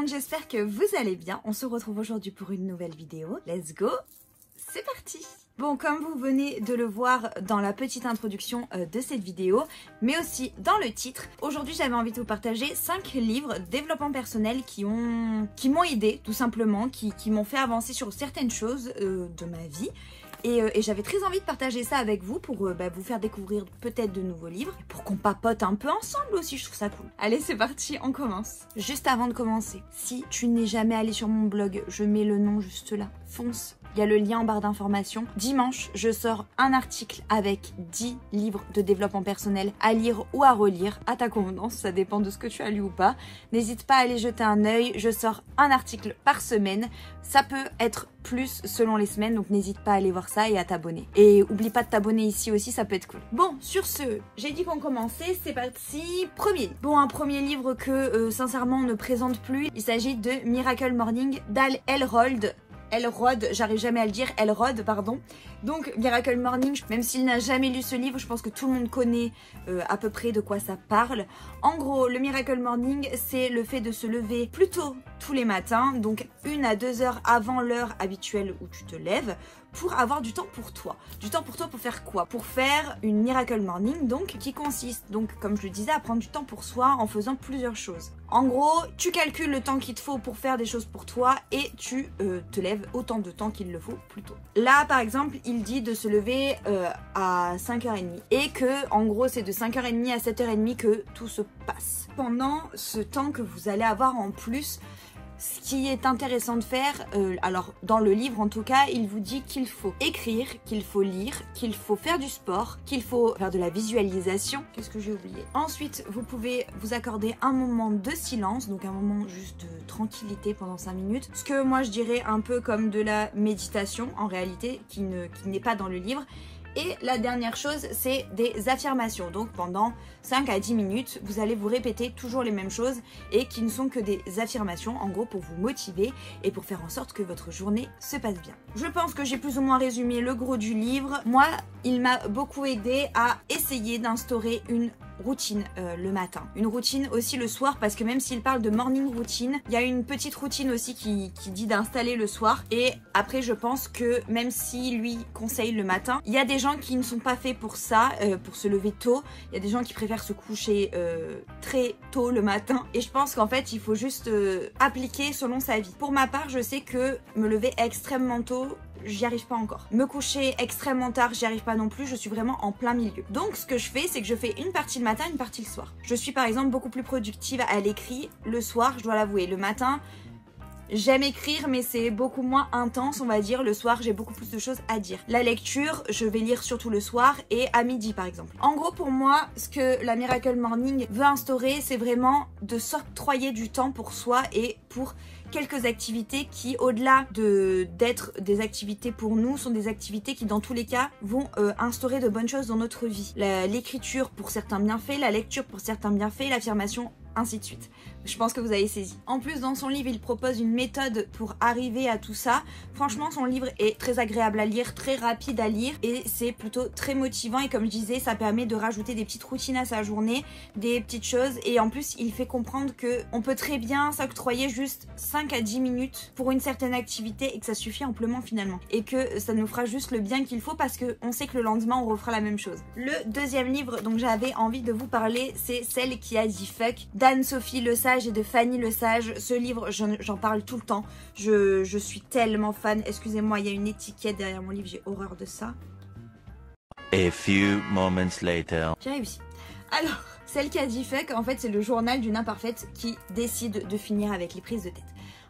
monde, j'espère que vous allez bien. On se retrouve aujourd'hui pour une nouvelle vidéo. Let's go, c'est parti. Bon, comme vous venez de le voir dans la petite introduction de cette vidéo, mais aussi dans le titre, aujourd'hui j'avais envie de vous partager 5 livres développement personnel qui m'ont aidé tout simplement, qui m'ont fait avancer sur certaines choses de ma vie. Et j'avais très envie de partager ça avec vous pour vous faire découvrir peut-être de nouveaux livres, pour qu'on papote un peu ensemble aussi, je trouve ça cool. Allez, c'est parti, on commence. Juste avant de commencer, si tu n'es jamais allé sur mon blog, je mets le nom juste là, fonce. Il y a le lien en barre d'informations. Dimanche, je sors un article avec 10 livres de développement personnel à lire ou à relire, à ta convenance, ça dépend de ce que tu as lu ou pas. N'hésite pas à aller jeter un œil, je sors un article par semaine. Ça peut être plus selon les semaines, donc n'hésite pas à aller voir ça et à t'abonner. Et oublie pas de t'abonner ici aussi, ça peut être cool. Bon, sur ce, j'ai dit qu'on commençait, c'est parti. Premier. Bon, un premier livre que sincèrement on ne présente plus. Il s'agit de Miracle Morning d'Hal Elrod, j'arrive jamais à le dire, Elrod, pardon. Donc Miracle Morning, même s'il n'a jamais lu ce livre, je pense que tout le monde connaît à peu près de quoi ça parle. En gros, le Miracle Morning, c'est le fait de se lever plus tôt tous les matins, donc 1 à 2 heures avant l'heure habituelle où tu te lèves, pour avoir du temps pour toi. Du temps pour toi pour faire quoi? Pour faire une Miracle Morning, donc, qui consiste, donc, comme je le disais, à prendre du temps pour soi en faisant plusieurs choses. En gros, tu calcules le temps qu'il te faut pour faire des choses pour toi et tu te lèves autant de temps qu'il le faut plus tôt. Là, par exemple, il dit de se lever à 5h30 et que, en gros, c'est de 5h30 à 7h30 que tout se passe. Pendant ce temps que vous allez avoir en plus, ce qui est intéressant de faire, alors dans le livre en tout cas, il vous dit qu'il faut écrire, qu'il faut lire, qu'il faut faire du sport, qu'il faut faire de la visualisation. Qu'est-ce que j'ai oublié? Ensuite, vous pouvez vous accorder un moment de silence, donc un moment juste de tranquillité pendant 5 minutes. Ce que moi je dirais un peu comme de la méditation en réalité, qui n'est pas dans le livre. Et la dernière chose, c'est des affirmations. Donc pendant 5 à 10 minutes, vous allez vous répéter toujours les mêmes choses et qui ne sont que des affirmations, en gros pour vous motiver et pour faire en sorte que votre journée se passe bien. Je pense que j'ai plus ou moins résumé le gros du livre. Moi, il m'a beaucoup aidé à essayer d'instaurer une routine le matin. Une routine aussi le soir, parce que même s'il parle de morning routine, il y a une petite routine aussi qui dit d'installer le soir. Et après, je pense que même si lui conseille le matin, il y a des gens qui ne sont pas faits pour ça, pour se lever tôt. Il y a des gens qui préfèrent se coucher très tôt le matin. Et je pense qu'en fait, il faut juste appliquer selon sa vie. Pour ma part, je sais que me lever extrêmement tôt, j'y arrive pas encore. Me coucher extrêmement tard, j'y arrive pas non plus, je suis vraiment en plein milieu. Donc ce que je fais, c'est que je fais une partie le matin, une partie le soir. Je suis par exemple beaucoup plus productive à l'écrit le soir, je dois l'avouer. Le matin, j'aime écrire, mais c'est beaucoup moins intense, on va dire. Le soir, j'ai beaucoup plus de choses à dire. La lecture, je vais lire surtout le soir et à midi, par exemple. En gros, pour moi, ce que la Miracle Morning veut instaurer, c'est vraiment de s'octroyer du temps pour soi et pour quelques activités qui, au-delà d'être des activités pour nous, sont des activités qui, dans tous les cas, vont instaurer de bonnes choses dans notre vie. L'écriture pour certains bienfaits, la lecture pour certains bienfaits, l'affirmation, ainsi de suite. Je pense que vous avez saisi. En plus, dans son livre, il propose une méthode pour arriver à tout ça. Franchement, son livre est très agréable à lire, très rapide à lire et c'est plutôt très motivant. Et comme je disais, ça permet de rajouter des petites routines à sa journée, des petites choses. Et en plus, il fait comprendre qu'on peut très bien s'octroyer juste 5 à 10 minutes pour une certaine activité et que ça suffit amplement finalement. Et que ça nous fera juste le bien qu'il faut parce qu'on sait que le lendemain, on refera la même chose. Le deuxième livre dont j'avais envie de vous parler, c'est Celle qui a dit fuck d'Anne-Sophie Lesage et de Fanny Lesage. Ce livre, j'en parle tout le temps. Je suis tellement fan. Excusez-moi, il y a une étiquette derrière mon livre, j'ai horreur de ça. A few moments later. J'ai réussi. Alors, Celle qui a dit fuck, en fait, c'est le journal d'une imparfaite qui décide de finir avec les prises de tête.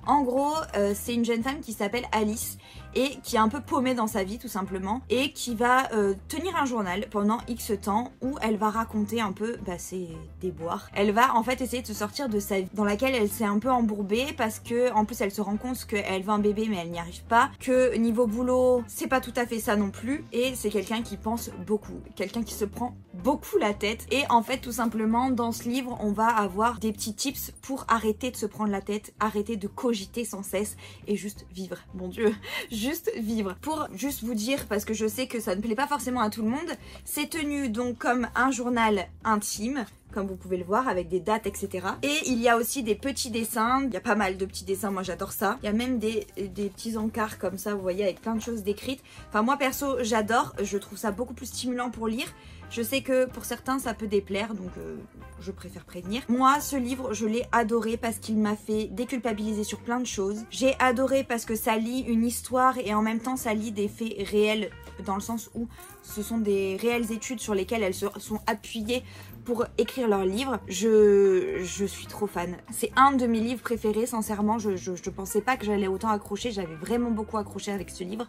En gros, c'est une jeune femme qui s'appelle Alice et qui est un peu paumée dans sa vie tout simplement et qui va tenir un journal pendant X temps où elle va raconter un peu ses déboires. Elle va en fait essayer de se sortir de sa vie dans laquelle elle s'est un peu embourbée parce que en plus elle se rend compte qu'elle veut un bébé mais elle n'y arrive pas, que niveau boulot c'est pas tout à fait ça non plus et c'est quelqu'un qui pense beaucoup, quelqu'un qui se prend beaucoup la tête et en fait tout simplement dans ce livre on va avoir des petits tips pour arrêter de se prendre la tête, arrêter de cogiter sans cesse et juste vivre, mon dieu, juste vivre. Pour juste vous dire, parce que je sais que ça ne plaît pas forcément à tout le monde, c'est tenu donc comme un journal intime, comme vous pouvez le voir, avec des dates, etc. Et il y a aussi des petits dessins, il y a pas mal de petits dessins, moi j'adore ça. Il y a même des petits encarts comme ça, vous voyez, avec plein de choses décrites. Enfin moi perso, j'adore, je trouve ça beaucoup plus stimulant pour lire. Je sais que pour certains ça peut déplaire, donc je préfère prévenir. Moi ce livre je l'ai adoré parce qu'il m'a fait déculpabiliser sur plein de choses. J'ai adoré parce que ça lit une histoire et en même temps ça lit des faits réels, dans le sens où ce sont des réelles études sur lesquelles elles se sont appuyées pour écrire leur livre. Je suis trop fan. C'est un de mes livres préférés, sincèrement. Je pensais pas que j'allais autant accrocher. J'avais vraiment beaucoup accroché avec ce livre,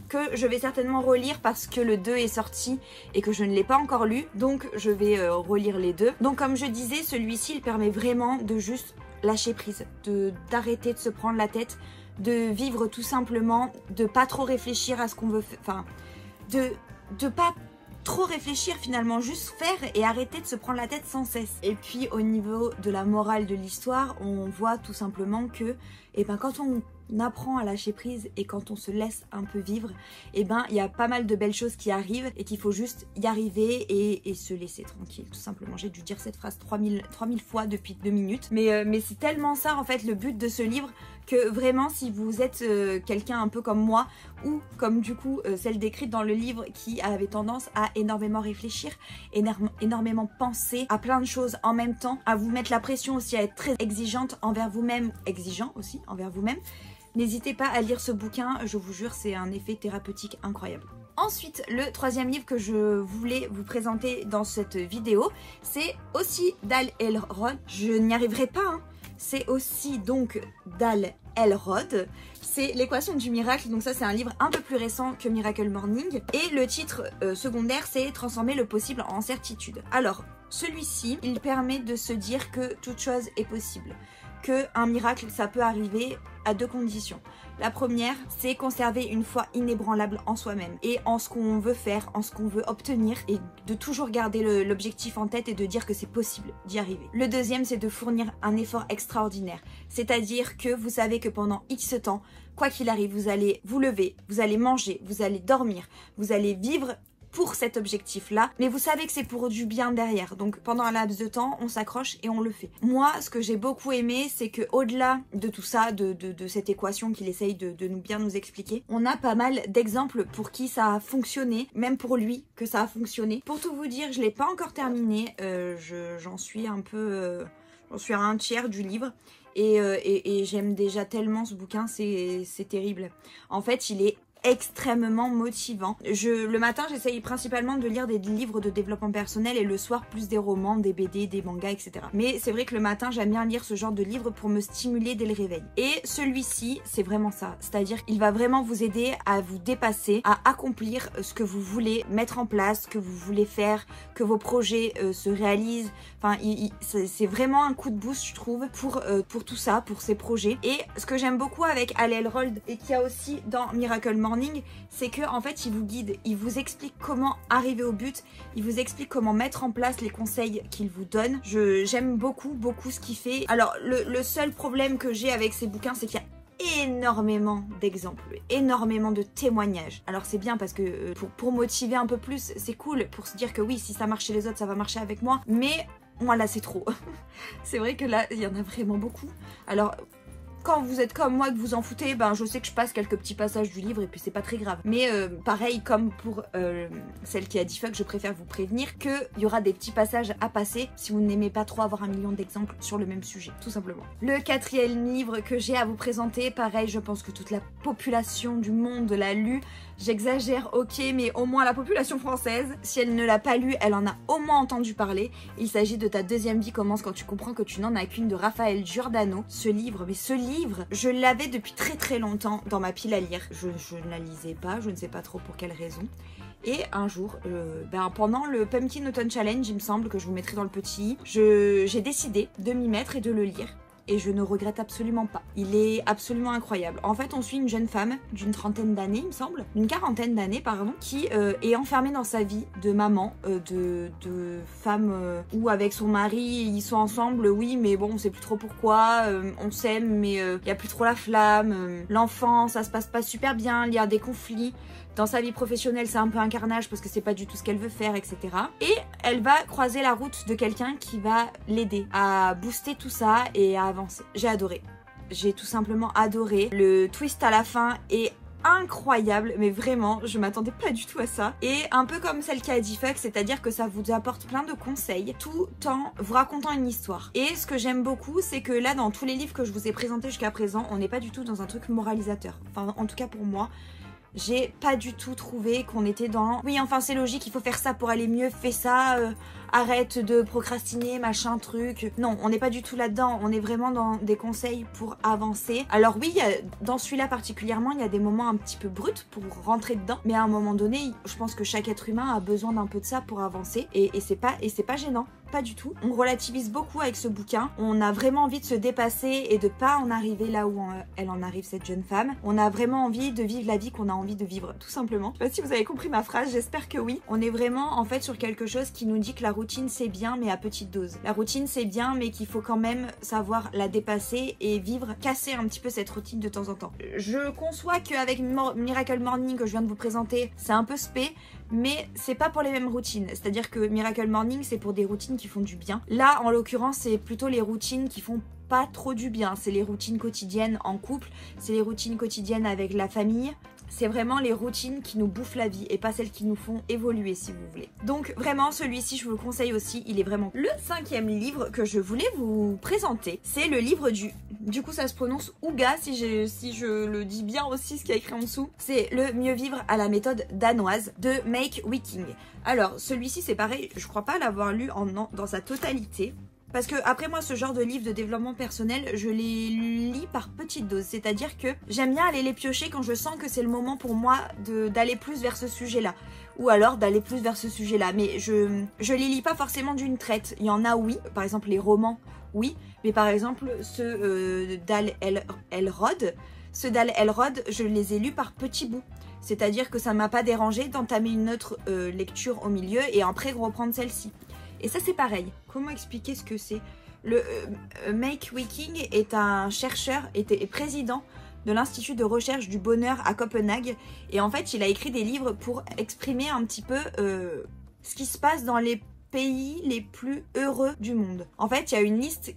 que je vais certainement relire parce que le 2 est sorti et que je ne l'ai pas encore lu. Donc je vais relire les deux. Donc comme je disais, celui-ci il permet vraiment de juste lâcher prise, d'arrêter de se prendre la tête, de vivre tout simplement, de pas trop réfléchir à ce qu'on veut faire, enfin de pas trop réfléchir finalement, juste faire et arrêter de se prendre la tête sans cesse. Et puis au niveau de la morale de l'histoire, on voit tout simplement que quand on apprend à lâcher prise et quand on se laisse un peu vivre, il y a pas mal de belles choses qui arrivent et qu'il faut juste y arriver et se laisser tranquille, tout simplement. J'ai dû dire cette phrase 3000 fois depuis 2 minutes, mais c'est tellement ça en fait le but de ce livre, que vraiment si vous êtes quelqu'un un peu comme moi, ou comme du coup celle décrite dans le livre qui avait tendance à énormément réfléchir, énormément penser à plein de choses en même temps, à vous mettre la pression aussi, à être très exigeante envers vous-même, exigeant aussi envers vous-même, n'hésitez pas à lire ce bouquin, je vous jure c'est un effet thérapeutique incroyable. Ensuite, le troisième livre que je voulais vous présenter dans cette vidéo, c'est aussi d'Hal Elrod. Je n'y arriverai pas, hein. C'est aussi donc d'Hal Elrod. C'est l'équation du miracle, donc ça c'est un livre un peu plus récent que Miracle Morning. Et le titre secondaire, c'est Transformer le possible en certitude. Alors, celui-ci, il permet de se dire que toute chose est possible. Qu'un miracle, ça peut arriver à 2 conditions. La première, c'est conserver une foi inébranlable en soi-même et en ce qu'on veut faire, en ce qu'on veut obtenir, et de toujours garder l'objectif en tête et de dire que c'est possible d'y arriver. Le deuxième, c'est de fournir un effort extraordinaire, c'est-à-dire que vous savez que pendant X temps, quoi qu'il arrive, vous allez vous lever, vous allez manger, vous allez dormir, vous allez vivre pour cet objectif-là, mais vous savez que c'est pour du bien derrière. Donc pendant un laps de temps, on s'accroche et on le fait. Moi, ce que j'ai beaucoup aimé, c'est que au-delà de tout ça, de cette équation qu'il essaye de bien nous expliquer, on a pas mal d'exemples pour qui ça a fonctionné, même pour lui que ça a fonctionné. Pour tout vous dire, je l'ai pas encore terminé, j'en suis un peu... j'en suis à un tiers du livre. Et j'aime déjà tellement ce bouquin, c'est terrible. En fait, il est extrêmement motivant. Le matin, j'essaye principalement de lire des livres de développement personnel et le soir, plus des romans, des BD, des mangas, etc. Mais c'est vrai que le matin, j'aime bien lire ce genre de livres pour me stimuler dès le réveil. Et celui-ci, c'est vraiment ça. C'est-à-dire qu'il va vraiment vous aider à vous dépasser, à accomplir ce que vous voulez mettre en place, ce que vous voulez faire, que vos projets se réalisent. Enfin, c'est vraiment un coup de boost, je trouve, pour tout ça, pour ces projets. Et ce que j'aime beaucoup avec Hal Elrod et qu'il y a aussi dans Miracle Morning, c'est que en fait il vous guide, il vous explique comment arriver au but, il vous explique comment mettre en place les conseils qu'il vous donne. J'aime beaucoup ce qu'il fait. Alors le seul problème que j'ai avec ces bouquins, c'est qu'il y a énormément d'exemples, énormément de témoignages. Alors c'est bien parce que pour motiver un peu plus, c'est cool, pour se dire que oui, si ça marche chez les autres, ça va marcher avec moi, mais moi là c'est trop. C'est vrai que là il y en a vraiment beaucoup. Alors quand vous êtes comme moi, que vous en foutez, je sais que je passe quelques petits passages du livre et puis c'est pas très grave. Mais pareil, comme pour celle qui a dit fuck, je préfère vous prévenir qu'il y aura des petits passages à passer si vous n'aimez pas trop avoir 1 million d'exemples sur le même sujet, tout simplement. Le 4e livre que j'ai à vous présenter, pareil, je pense que toute la population du monde l'a lu. J'exagère, ok, mais au moins la population française, si elle ne l'a pas lu, elle en a au moins entendu parler. Il s'agit de Ta deuxième vie commence quand tu comprends que tu n'en as qu'une, de Raphaël Giordano. Ce livre, je l'avais depuis très longtemps dans ma pile à lire. Je ne la lisais pas, je ne sais pas trop pour quelle raison. Et un jour, pendant le Pumpkin Autumn Challenge, il me semble que je vous mettrai dans le petit, j'ai décidé de m'y mettre et de le lire. Et je ne regrette absolument pas. Il est absolument incroyable. En fait, on suit une jeune femme d'une 30aine d'années, il me semble, une 40aine d'années, pardon, qui est enfermée dans sa vie de maman, de femme où avec son mari, ils sont ensemble, oui, mais bon, on sait plus trop pourquoi, on s'aime, mais il y a plus trop la flamme, l'enfant, ça se passe pas super bien, il y a des conflits. Dans sa vie professionnelle, c'est un peu un carnage parce que c'est pas du tout ce qu'elle veut faire, etc. Et elle va croiser la route de quelqu'un qui va l'aider à booster tout ça et à avancer. J'ai adoré. J'ai tout simplement adoré. Le twist à la fin est incroyable, mais vraiment, je m'attendais pas du tout à ça. Et un peu comme celle qui a dit fuck, c'est-à-dire que ça vous apporte plein de conseils tout en vous racontant une histoire. Et ce que j'aime beaucoup, c'est que là, dans tous les livres que je vous ai présentés jusqu'à présent, on n'est pas du tout dans un truc moralisateur. Enfin, en tout cas pour moi, j'ai pas du tout trouvé qu'on était dans oui, enfin c'est logique, il faut faire ça pour aller mieux, fais ça, arrête de procrastiner, machin truc. Non, on n'est pas du tout là-dedans, on est vraiment dans des conseils pour avancer. Alors oui, dans celui-là particulièrement, il y a des moments un petit peu bruts pour rentrer dedans, mais à un moment donné, je pense que chaque être humain a besoin d'un peu de ça pour avancer, et c'est pas gênant. Pas du tout. On relativise beaucoup avec ce bouquin. On a vraiment envie de se dépasser et de pas en arriver là où elle en arrive, cette jeune femme. On a vraiment envie de vivre la vie qu'on a envie de vivre, tout simplement. Je sais pas si vous avez compris ma phrase, j'espère que oui. On est vraiment en fait sur quelque chose qui nous dit que la routine c'est bien mais à petite dose. La routine c'est bien mais qu'il faut quand même savoir la dépasser et vivre, casser un petit peu cette routine de temps en temps. Je conçois qu'avec Miracle Morning que je viens de vous présenter, c'est un peu spé, mais c'est pas pour les mêmes routines. C'est-à-dire que Miracle Morning c'est pour des routines qui font du bien. Là en l'occurrence c'est plutôt les routines qui font pas trop du bien. C'est les routines quotidiennes en couple, c'est les routines quotidiennes avec la famille. C'est vraiment les routines qui nous bouffent la vie et pas celles qui nous font évoluer si vous voulez. Donc vraiment celui-ci je vous le conseille aussi, il est vraiment le 5e livre que je voulais vous présenter. C'est le livre du coup ça se prononce Ouga si je le dis bien aussi ce qu'il y a écrit en dessous. C'est le mieux vivre à la méthode danoise de Make Wiking. Alors celui-ci c'est pareil, je crois pas l'avoir lu dans sa totalité. Parce que après moi ce genre de livre de développement personnel je les lis par petites doses, c'est-à-dire que j'aime bien aller les piocher quand je sens que c'est le moment pour moi d'aller plus vers ce sujet là, ou alors d'aller plus vers ce sujet là, mais je les lis pas forcément d'une traite. Il y en a oui, par exemple les romans oui, mais par exemple ceux d'Al Elrod, je les ai lus par petits bouts. C'est-à-dire que ça m'a pas dérangé d'entamer une autre lecture au milieu et après reprendre celle-ci. Et ça c'est pareil. Comment expliquer ce que c'est? Le Make Wiking est un chercheur, est président de l'Institut de recherche du bonheur à Copenhague. Et en fait il a écrit des livres pour exprimer un petit peu ce qui se passe dans les pays les plus heureux du monde. En fait, il y a une liste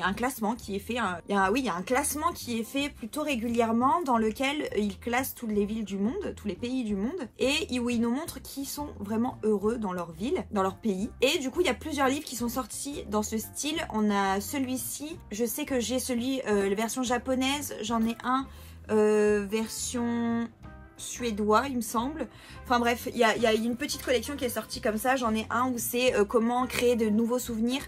un classement qui est fait, il y a un classement qui est fait plutôt régulièrement dans lequel il classe toutes les villes du monde, tous les pays du monde, et où il nous montre qui sont vraiment heureux dans leur ville, dans leur pays. Et du coup, il y a plusieurs livres qui sont sortis dans ce style. On a celui-ci, je sais que j'ai la version japonaise, j'en ai un version suédois il me semble. Enfin bref, il y a une petite collection qui est sortie comme ça. J'en ai un où c'est comment créer de nouveaux souvenirs.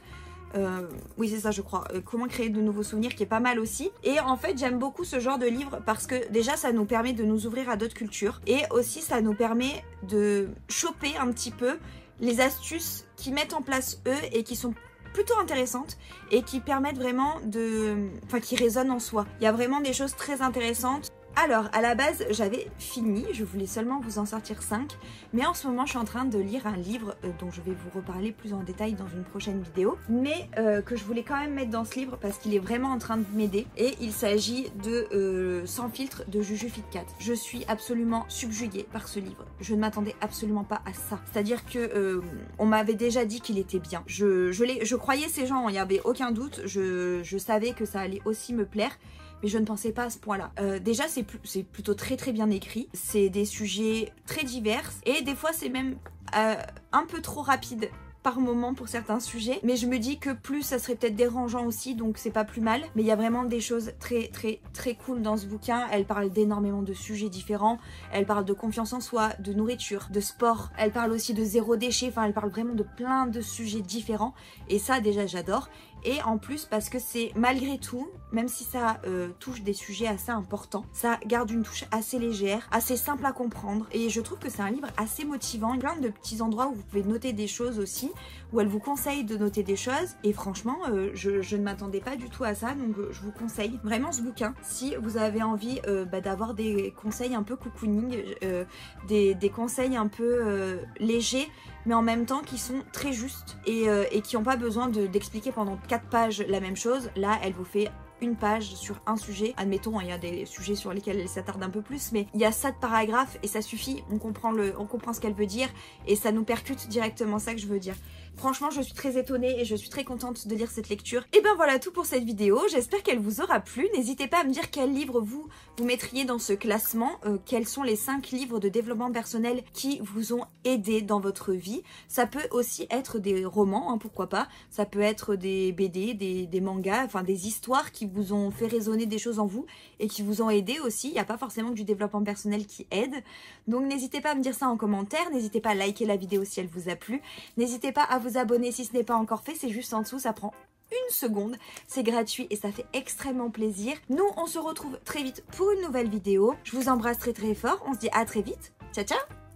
Oui c'est ça je crois, comment créer de nouveaux souvenirs, qui est pas mal aussi. Et en fait j'aime beaucoup ce genre de livre parce que déjà ça nous permet de nous ouvrir à d'autres cultures et aussi ça nous permet de choper un petit peu les astuces qu'ils mettent en place eux et qui sont plutôt intéressantes et qui permettent vraiment qui résonnent en soi. Il y a vraiment des choses très intéressantes. Alors, à la base, j'avais fini, je voulais seulement vous en sortir 5, mais en ce moment, je suis en train de lire un livre dont je vais vous reparler plus en détail dans une prochaine vidéo, mais que je voulais quand même mettre dans ce livre parce qu'il est vraiment en train de m'aider, et il s'agit de Sans filtre de Juju Fitcat. Je suis absolument subjuguée par ce livre, je ne m'attendais absolument pas à ça, c'est-à-dire que on m'avait déjà dit qu'il était bien, je croyais ces gens, il n'y avait aucun doute, je savais que ça allait aussi me plaire, mais je ne pensais pas à ce point-là. Déjà, c'est plutôt très très bien écrit. C'est des sujets très divers. Et des fois, c'est même un peu trop rapide par moment pour certains sujets. Mais je me dis que plus, ça serait peut-être dérangeant aussi, donc c'est pas plus mal. Mais il y a vraiment des choses très très très cool dans ce bouquin. Elle parle d'énormément de sujets différents. Elle parle de confiance en soi, de nourriture, de sport. Elle parle aussi de zéro déchet. Enfin, elle parle vraiment de plein de sujets différents. Et ça, déjà, j'adore. Et en plus parce que c'est malgré tout, même si ça touche des sujets assez importants, ça garde une touche assez légère, assez simple à comprendre, et je trouve que c'est un livre assez motivant. Il y a plein de petits endroits où vous pouvez noter des choses aussi, où elle vous conseille de noter des choses, et franchement je ne m'attendais pas du tout à ça, donc je vous conseille vraiment ce bouquin si vous avez envie d'avoir des conseils un peu cocooning, des conseils un peu légers, mais en même temps qui sont très justes et qui n'ont pas besoin d'expliquer pendant 4 pages la même chose. Là, elle vous fait une page sur un sujet. Admettons, il y a des sujets sur lesquels elle s'attarde un peu plus, mais il y a 7 paragraphes et ça suffit. On comprend ce qu'elle veut dire et ça nous percute directement, ça que je veux dire. Franchement, je suis très étonnée et je suis très contente de lire cette lecture. Et ben voilà tout pour cette vidéo. J'espère qu'elle vous aura plu. N'hésitez pas à me dire quel livre vous mettriez dans ce classement. Quels sont les 5 livres de développement personnel qui vous ont aidé dans votre vie. Ça peut aussi être des romans, hein, pourquoi pas. Ça peut être des BD, des mangas, enfin des histoires qui vous ont fait résonner des choses en vous et qui vous ont aidé aussi. Il n'y a pas forcément que du développement personnel qui aide. Donc n'hésitez pas à me dire ça en commentaire. N'hésitez pas à liker la vidéo si elle vous a plu. N'hésitez pas à vous abonner si ce n'est pas encore fait, c'est juste en dessous, ça prend une seconde, c'est gratuit et ça fait extrêmement plaisir. Nous, on se retrouve très vite pour une nouvelle vidéo. Je vous embrasse très très fort, on se dit à très vite. Ciao ciao.